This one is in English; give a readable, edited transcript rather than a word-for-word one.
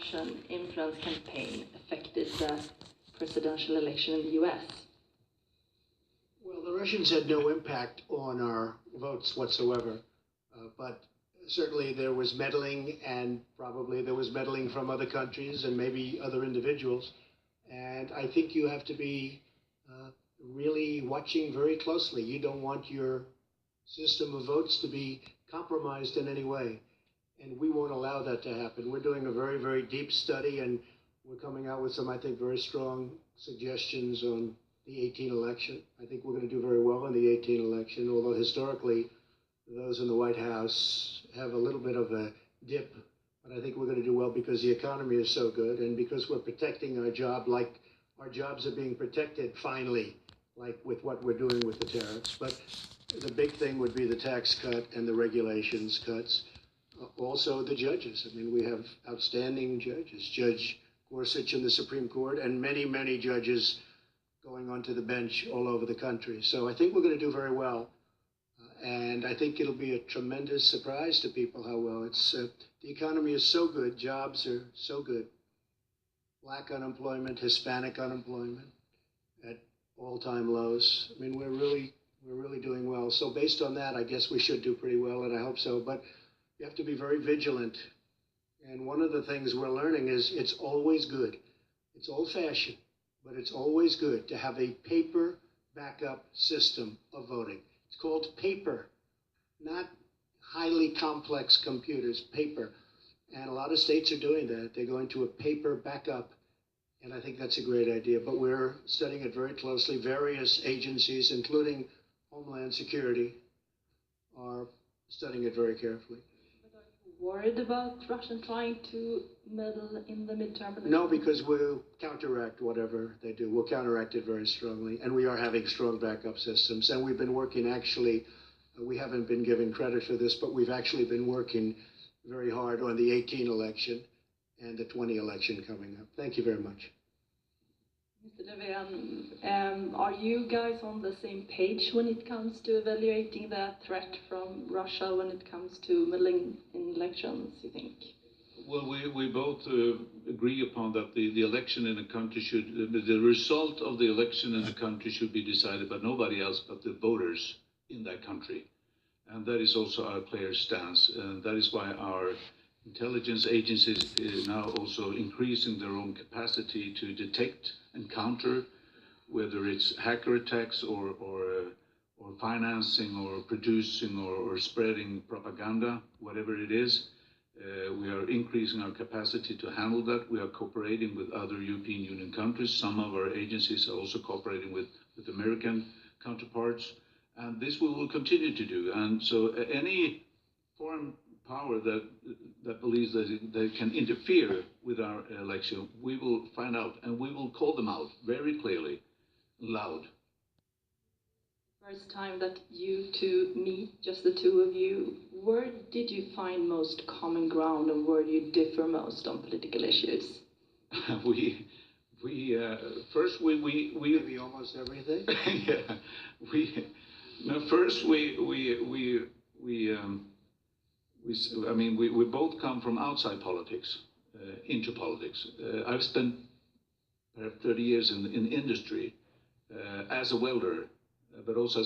Russian influence campaign affected the presidential election in the US? Well, the Russians had no impact on our votes whatsoever, but certainly there was meddling, and probably there was meddling from other countries and maybe other individuals. And I think you have to be really watching very closely. You don't want your system of votes to be compromised in any way. And we won't allow that to happen. We're doing a very, very deep study, and we're coming out with some, I think, very strong suggestions on the 2018 election. I think we're going to do very well in the 2018 election, although historically those in the White House have a little bit of a dip. But I think we're going to do well because the economy is so good, and because we're protecting our job like our jobs are being protected finally, like with what we're doing with the tariffs. But the big thing would be the tax cut and the regulations cuts. Also the judges. I mean, we have outstanding judges. Judge Gorsuch in the Supreme Court, and many, many judges going onto the bench all over the country. So I think we're going to do very well. And I think it'll be a tremendous surprise to people how well it's, the economy is so good, jobs are so good. Black unemployment, Hispanic unemployment at all-time lows. I mean, we're really doing well. So based on that, I guess we should do pretty well, and I hope so. But you have to be very vigilant. And one of the things we're learning is it's always good. It's old-fashioned, but it's always good to have a paper backup system of voting. It's called paper, not highly complex computers, paper. And a lot of states are doing that. They're going to a paper backup, and I think that's a great idea. But we're studying it very closely. Various agencies, including Homeland Security, are studying it very carefully. But are you worried about Russia trying to meddle in the midterm election? No, because we'll counteract whatever they do. We'll counteract it very strongly, and we are having strong backup systems. And we've been working, actually, we haven't been given credit for this, but we've actually been working very hard on the 2018 election and the 2020 election coming up. Thank you very much. Mr. Löfven, are you guys on the same page when it comes to evaluating the threat from Russia when it comes to meddling in elections, you think? Well, we both agree upon that the election in a country should, the result of the election in a country should be decided by nobody else but the voters in that country. And that is also our clear stance. And that is why our intelligence agencies are now also increasing their own capacity to detect and counter, whether it's hacker attacks or financing or producing or spreading propaganda, whatever it is. We are increasing our capacity to handle that. We are cooperating with other European Union countries. Some of our agencies are also cooperating with American counterparts. And this we will continue to do. And so any foreign power that believes that they can interfere with our election, we will find out, and we will call them out very clearly, loud. First time that you two meet, just the two of you, where did you find most common ground, and where do you differ most on political issues? First we maybe almost everything. Yeah, we both come from outside politics into politics. I've spent perhaps 30 years in industry as a welder, but also as